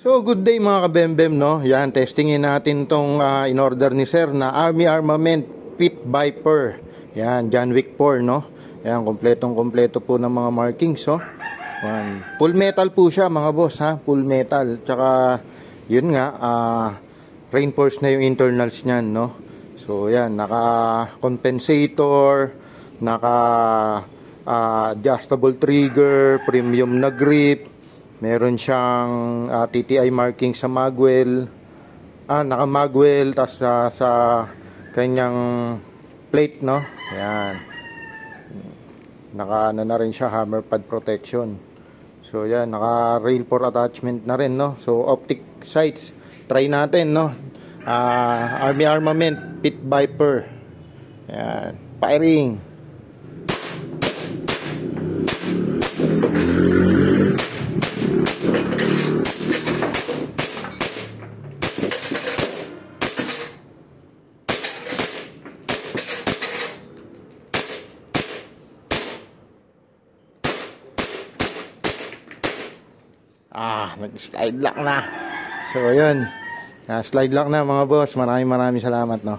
So, good day mga kabembem, no? Yan, testingin natin tong in-order ni Sir na Army Armament Pit Viper. Yan, John Wick 4, no? Yan, kompletong-kompleto po ng mga markings, oh. Yan. Full metal po siya, mga boss, ha? Full metal. Tsaka, yun nga, reinforced na yung internals niyan, no? So, yan, naka-compensator, naka-adjustable trigger, premium na grip. Meron siyang TTI marking sa magwell. Naka-magwell, tas sa kanyang plate, no? Yan. Naka-ano na rin siya, hammer pad protection. So yan, naka-rail for attachment na rin, no? So optic sights, try natin, no? Army Armament Pit Viper. Yan, firing. Nag-slide lock na. So, yun. Slide lock na mga boss. Maraming salamat, no.